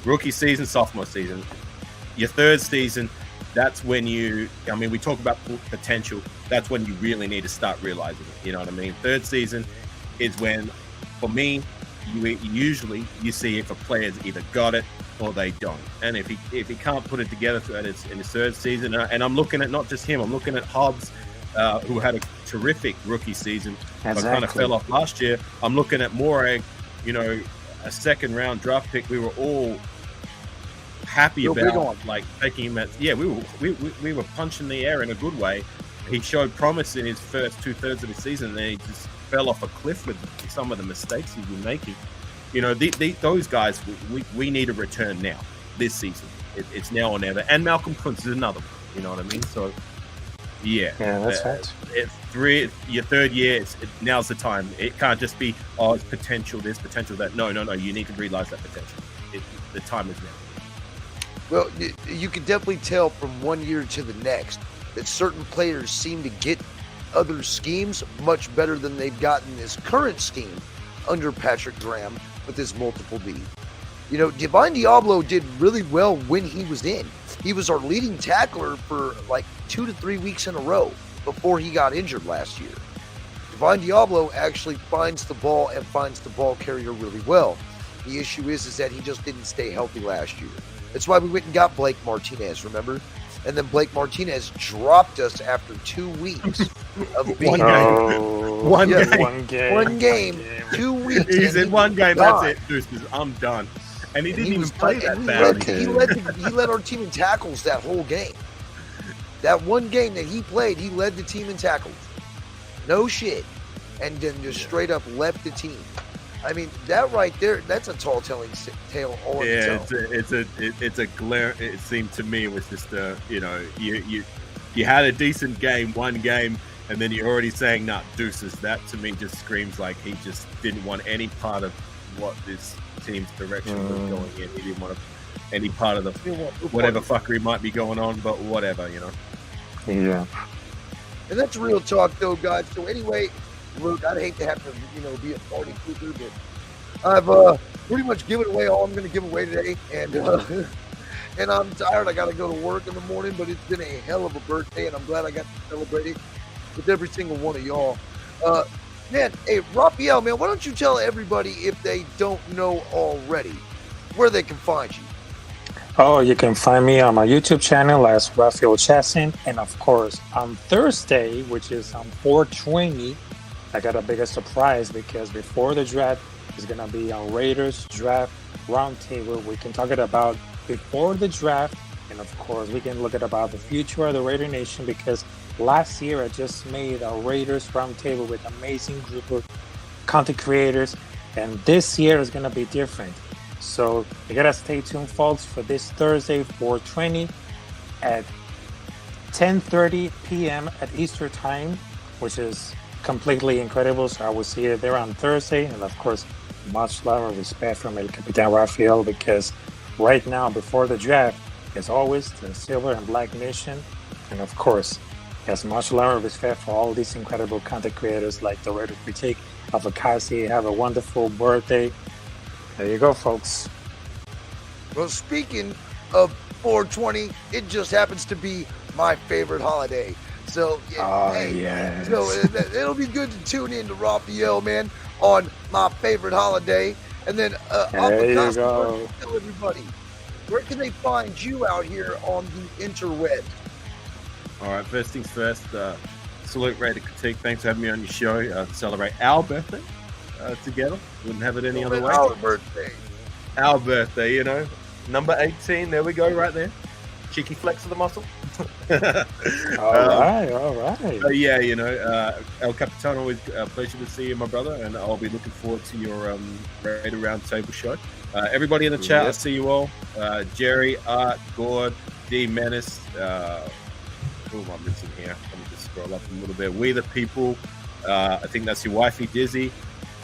rookie season, sophomore season. Your third season, that's when we talk about potential. That's when you really need to start realizing it. You know what I mean? Third season is when, for me, you see if a player's either got it or they don't. And if he can't put it together in his third season, and I'm looking at not just him, I'm looking at Hobbs, who had a terrific rookie season, but kind of fell off last year. I'm looking at Morag, a second round draft pick. We were all happy about, like, taking him at. Yeah, we were punching the air in a good way. He showed promise in his first 2/3 of the season, and then he just fell off a cliff with some of the mistakes he's been making. Those guys, we need a return now this season. It's now or never. And Malcolm Kuntz is another one. You know what I mean? So yeah, that's right. Your third year, now's the time. It can't just be, it's potential this, potential that. No. You need to realize that potential. The time is now. Well, you can definitely tell from one year to the next that certain players seem to get other schemes much better than they've gotten this current scheme under Patrick Graham with his multiple D. Divine Diablo did really well when he was in. He was our leading tackler for like 2 to 3 weeks in a row before he got injured last year. Divine Diablo actually finds the ball and finds the ball carrier really well. The issue is that he just didn't stay healthy last year. That's why we went and got Blake Martinez, remember? And then Blake Martinez dropped us after 2 weeks of being one game, 2 weeks. He said one game, that's it, Deuces, I'm done. And he didn't even play that bad. He led our team in tackles that whole game. That one game that he played, he led the team in tackles. No shit. And then just straight up left the team. I mean, that right there, that's a tall telling tale all in itself. It's a glare. It seemed to me it was just you had a decent game, one game, and then you're already saying, nah, Deuces. That to me just screams like he just didn't want any part of what this team's direction was going in. He didn't want any part of the whatever fuckery might be going on, but whatever, Yeah. And that's real talk, though, guys. So anyway, look, I'd hate to have to, be a party pooper, but I've pretty much given away all I'm going to give away today, and I'm tired. I got to go to work in the morning, but it's been a hell of a birthday, and I'm glad I got to celebrate it with every single one of y'all. Man, hey, Raphael, man, why don't you tell everybody, if they don't know already, where they can find you? Oh, you can find me on my YouTube channel as Raphael Chassin, and of course on Thursday, which is on 4/20, I got a bigger surprise because before the draft is gonna be on Raiders Draft Roundtable. We can talk about before the draft, and of course we can look at about the future of the Raider Nation, because last year I just made a Raiders Roundtable with amazing group of content creators, and this year is gonna be different. So you gotta stay tuned, folks, for this Thursday, 4/20 at 10:30 p.m. at Eastern Time, which is completely incredible. So I will see you there on Thursday, and of course, much love and respect from El Capitan Rafael, because right now, before the draft, as always, the Silver and Black Nation, and of course, as much love and respect for all these incredible content creators like the Raider Critique, Avocasi. Have a wonderful birthday. There you go, folks. Well, speaking of 4/20, it just happens to be my favorite holiday. So, yes. So it'll be good to tune in to Raphael, man, on my favorite holiday. And then, there you go. Tell everybody, where can they find you out here on the interwebs? All right, first things first, salute Raider Critique. Thanks for having me on your show to celebrate our birthday together. Wouldn't have it any other way. Our birthday. Our birthday, number 18. There we go, right there. Cheeky flex of the muscle. All right. Yeah, El Capitan, always a pleasure to see you, my brother, and I'll be looking forward to your Raider Roundtable show. Everybody in the chat, I see you all. Jerry, Art, Gord, D Menace. Who am I missing here? Let me just scroll up a little bit. We the People. I think that's your wifey, Dizzy.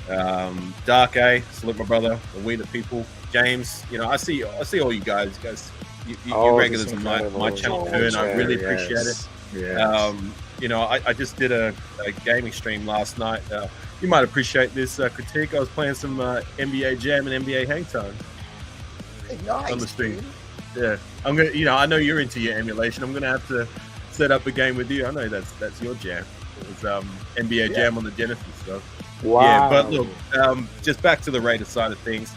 Dark A, salute my brother. And We the People. James, I see all you guys. You guys You this regulars on my incredible channel too, and I really appreciate it. Yes. I just did a gaming stream last night. You might appreciate this critique. I was playing some NBA Jam and NBA Hang Time Nice, on the stream. dude. Yeah, I'm gonna. I know you're into your emulation. I'm gonna have to set up a game with you. I know that's your jam. It was NBA Jam on the Genesis stuff. Wow. Yeah, but look, just back to the Raiders side of things,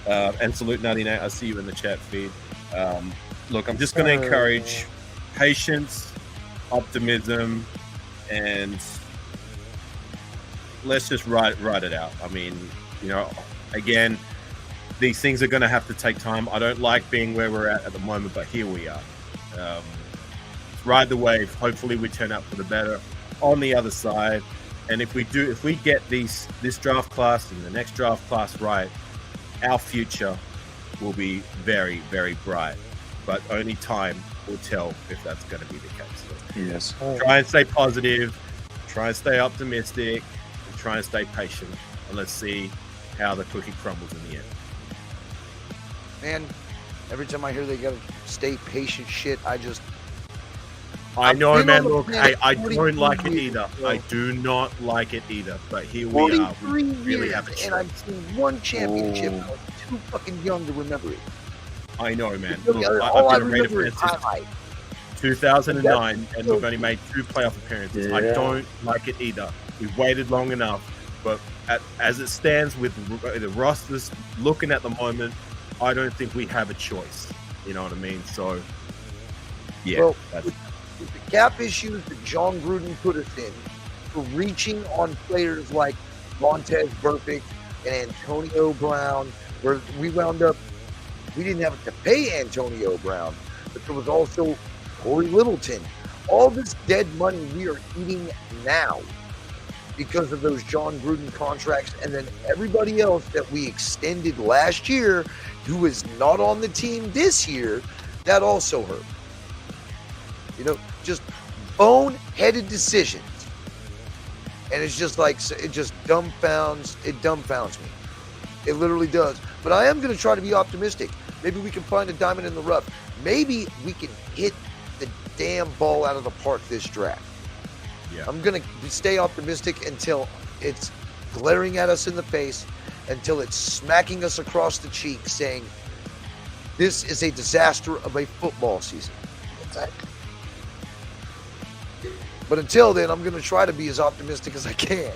and salute 98. I see you in the chat feed. Look, I'm just going to encourage patience, optimism, and let's just ride it out. I mean, again, these things are going to have to take time. I don't like being where we're at the moment, but here we are. Ride the wave. Hopefully, we turn out for the better on the other side. And if we get this draft class and the next draft class right, our future will be very, very bright. But only time will tell if that's going to be the case. So Yes. try and stay positive, try and stay optimistic, and try and stay patient. And let's see how the cookie crumbles in the end. Man, every time I hear they gotta stay patient shit, I know, been man. on the Look, planet I 43 don't like it years, either. bro. I do not like it either. But here we are. 43 We really years, have a and I've choice. seen one championship. I was too fucking young to remember it. I know, man. Really, Look, all I I've been a Raider remember fan is since highlights. 2009, and we've only made 2 playoff appearances. I Yeah. don't like it either. We've waited long enough, but as it stands with the rosters looking at the moment, I don't think we have a choice. You know what I mean? So, yeah. Well, that's, with the cap issues that John Gruden put us in, for reaching on players like Montez Burfict and Antonio Brown, where we wound up, we didn't have to pay Antonio Brown, but there was also Corey Littleton. All this dead money we are eating now because of those John Gruden contracts, and then everybody else that we extended last year who is not on the team this year, that also hurt. Just bone-headed decisions. And it's just like, it just dumbfounds me. It literally does. But I am going to try to be optimistic. Maybe we can find a diamond in the rough. Maybe we can hit the damn ball out of the park this draft. yeah. I'm going to stay optimistic until it's glaring at us in the face, until it's smacking us across the cheek saying, this is a disaster of a football season. But until then, I'm going to try to be as optimistic as I can.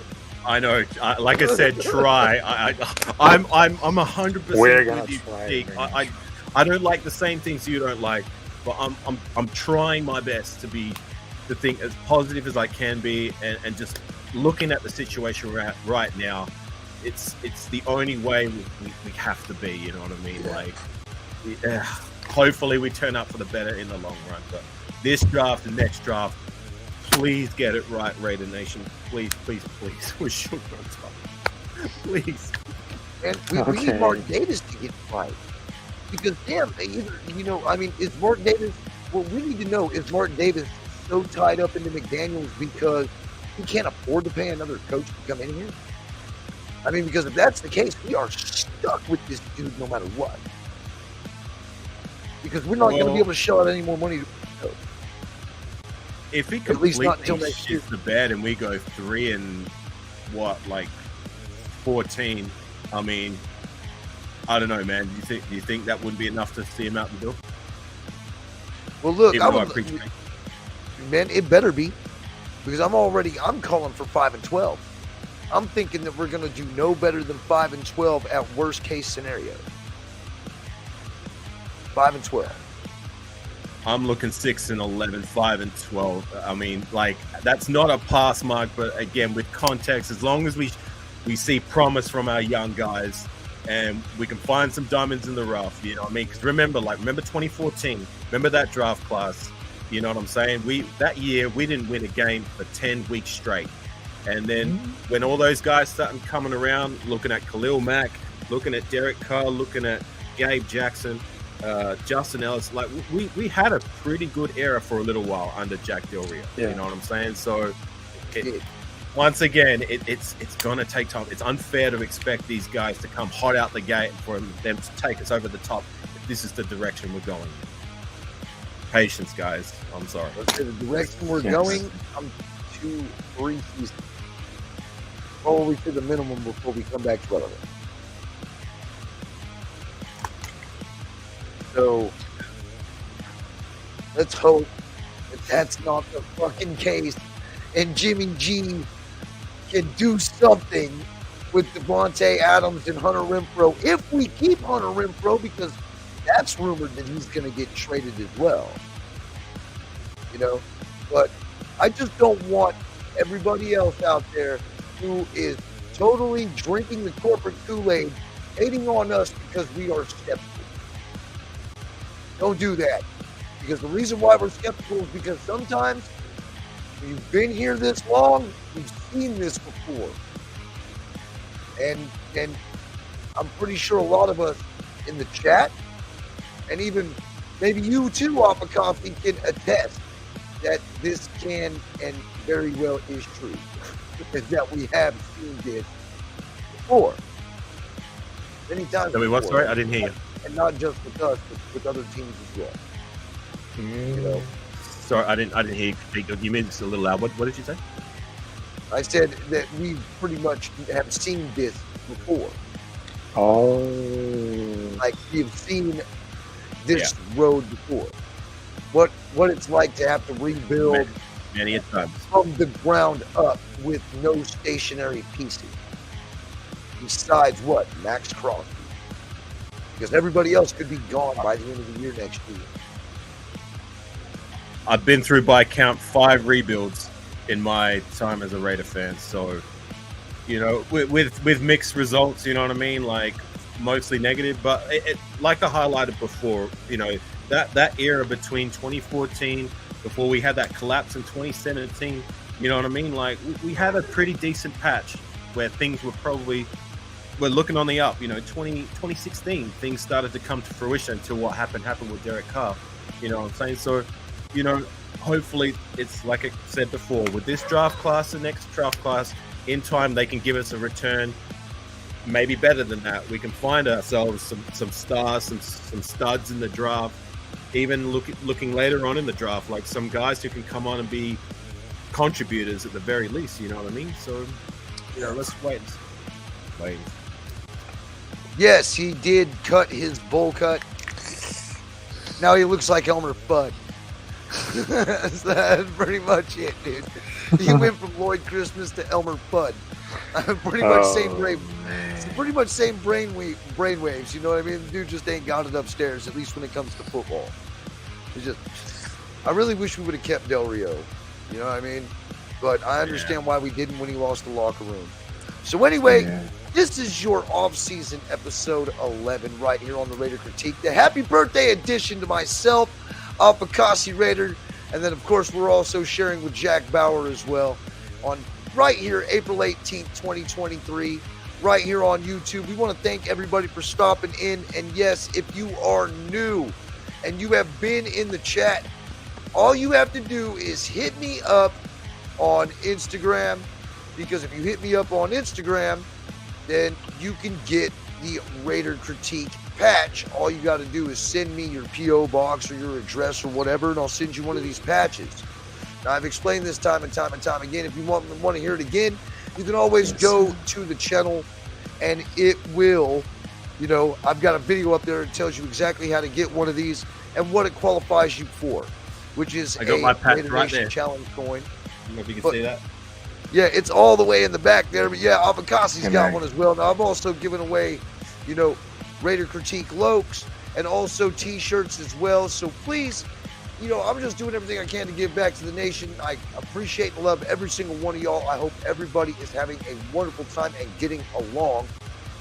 I know. Like I said, try. I'm 100% We're gonna with you, try, Jake. man. I don't like the same things you don't like, but I'm trying my best to think as positive as I can be, and just looking at the situation we're at right now, it's the only way we have to be. You know what I mean? Yeah. Hopefully we turn up for the better in the long run. But this draft and next draft, please get it right, Raider Nation. Please, please, please. We're sugar on top. Please. And we need Mark Davis to get right. Because, damn, is Mark Davis, what we need to know is Mark Davis so tied up into McDaniels because he can't afford to pay another coach to come in here? I mean, because if that's the case, we are stuck with this dude no matter what. Because we're not going to be able to shell out any more money to the coach. If he At least not until completely next year. shits the bed and we go 3-14, I mean, I don't know, man. Do you think that would be enough to see him out the door? Well, look, Even though I appreciate man, it better be. Because I'm calling for 5-12. I'm thinking that we're going to do no better than 5-12 at worst case scenario. 5-12. I'm looking 6-11, 5-12. I mean, that's not a pass mark, but again, with context, as long as we see promise from our young guys and we can find some diamonds in the rough, you know what I mean? Because remember 2014, remember that draft class, you know what I'm saying? That year, we didn't win a game for 10 weeks straight. And then when all those guys started coming around, looking at Khalil Mack, looking at Derek Carr, looking at Gabe Jackson, Justin Ellis, we had a pretty good era for a little while under Jack Del Rio. Yeah. You know what I'm saying? So once again, it's going to take time. It's unfair to expect these guys to come hot out the gate for them to take us over the top if this is the direction we're going. Patience, guys. I'm sorry. Let's say the direction we're going, I'm 2-3 seasons. Probably to the minimum before we come back to relevant. So let's hope that that's not the fucking case, and Jimmy G can do something with Devontae Adams and Hunter Renfrow if we keep Hunter Renfrow, because that's rumored that he's going to get traded as well. You know, but I just don't want everybody else out there who is totally drinking the corporate Kool-Aid hating on us because we are skeptical. Don't do that. Because the reason why we're skeptical is because sometimes when you've been here this long, you've seen this before. And I'm pretty sure a lot of us in the chat, and even maybe you too, Off of Coffee, can attest that this can and very well is true. Is that we have seen this before. Many times. Tell me what, sorry? I didn't hear you. And not just with us, but with other teams as well. You know? Sorry, I didn't hear you. You made this a little loud. What did you say? I said that we pretty much have seen this before. Oh. Like we've seen this road before. What it's like to have to rebuild many a times from the ground up with no stationary pieces. Besides what? Max Crosby. Because everybody else could be gone by the end of the year next year. I've been through, by count, 5 rebuilds in my time as a Raider fan. So, you know, with mixed results, you know what I mean? Like, mostly negative. But it like I highlighted before, you know, that era between 2014, before we had that collapse in 2017, you know what I mean? Like, we had a pretty decent patch where things were looking on the up. You know, 2016, things started to come to fruition until what happened with Derek Carr. You know what I'm saying? So, you know, hopefully it's like I said before, with this draft class, the next draft class, in time they can give us a return, maybe better than that. We can find ourselves some stars, some studs in the draft, even looking later on in the draft, like some guys who can come on and be contributors at the very least, you know what I mean? So, you know, let's wait. Yes, he did cut his bowl cut. Now he looks like Elmer Fudd. That's pretty much it, dude. He went from Lloyd Christmas to Elmer Fudd. Pretty much same brain waves. You know what I mean? The dude just ain't got it upstairs, at least when it comes to football. It's just, I really wish we would have kept Del Rio. You know what I mean? But I understand why we didn't when he lost the locker room. So anyway, this is your off-season episode 11 right here on the Raider Critique. The happy birthday edition to myself, Apakasi Raider, and then of course we're also sharing with Jack Bauer as well on right here April 18th, 2023, right here on YouTube. We want to thank everybody for stopping in, and yes, if you are new and you have been in the chat, all you have to do is hit me up on Instagram, because if you hit me up on Instagram, then you can get the Raider Critique patch. All you got to do is send me your P.O. box or your address or whatever, and I'll send you one of these patches. Now, I've explained this time and time and time again. If you want to hear it again, you can always go to the channel, and it will, you know, I've got a video up there that tells you exactly how to get one of these and what it qualifies you for, which is I got my patch Raider right Nation there. Challenge coin. I don't know if you can see that. Yeah, it's all the way in the back there. But yeah, Avakasi's got one as well. Now, I've also given away, you know, Raider Critique Lokes and also T-shirts as well. So please, you know, I'm just doing everything I can to give back to the nation. I appreciate and love every single one of y'all. I hope everybody is having a wonderful time and getting along.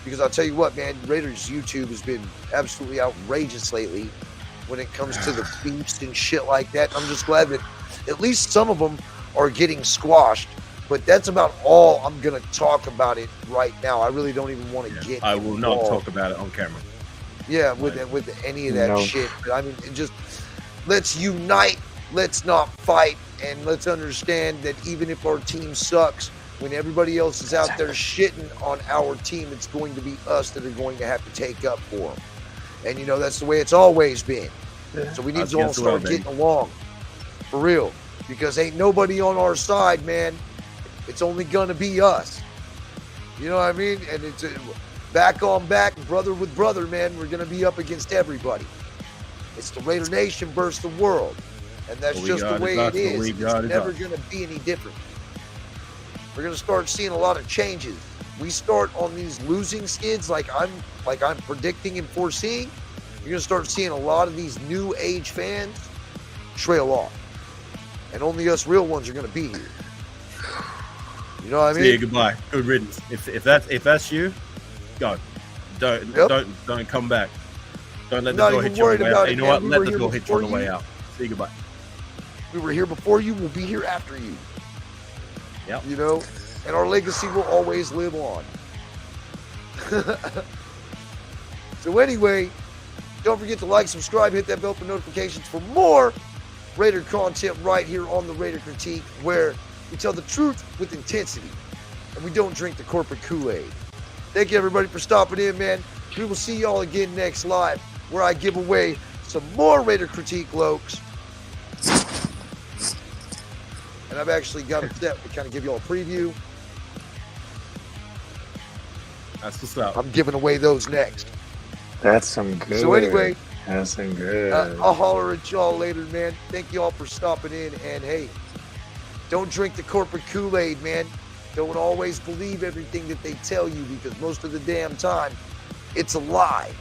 Because I'll tell you what, man, Raiders YouTube has been absolutely outrageous lately when it comes to the beefs and shit like that. I'm just glad that at least some of them are getting squashed. But that's about all I'm going to talk about it right now. I really don't even want to get I will not talk about it on camera. Yeah, with any of that shit. But I mean, just let's unite, let's not fight, and let's understand that even if our team sucks, when everybody else is out there shitting on our team, it's going to be us that are going to have to take up for them. And, you know, that's the way it's always been. So we need That's to all against the world, start getting along. For real. Because ain't nobody on our side, man. It's only going to be us. You know what I mean? And it's back on back, brother with brother, man. We're going to be up against everybody. It's the Raider Nation versus the world. And that's just the way it is. It's never going to be any different. We're going to start seeing a lot of changes. We start on these losing skids like I'm predicting and foreseeing. You're going to start seeing a lot of these new age fans trail off. And only us real ones are going to be here. You know what I mean? See you, goodbye. Good riddance. If that's you, go. Don't come back. Don't let the door hit you on the way out. You know what? Let the door hit you on the way out. See you, goodbye. We were here before you. We'll be here after you. Yep. You know, and our legacy will always live on. So anyway, don't forget to like, subscribe, hit that bell for notifications for more Raider content right here on the Raider Critique, where we tell the truth with intensity and we don't drink the corporate Kool-Aid. Thank you, everybody, for stopping in, man. We will see y'all again next live, where I give away some more Raider Critique lokes. And I've actually got it set to kind of give y'all a preview. That's what's up. I'm giving away those next. That's some good. So anyway, that's some good. I'll holler at y'all later, man. Thank y'all for stopping in. And hey, don't drink the corporate Kool-Aid, man. Don't always believe everything that they tell you, because most of the damn time, it's a lie.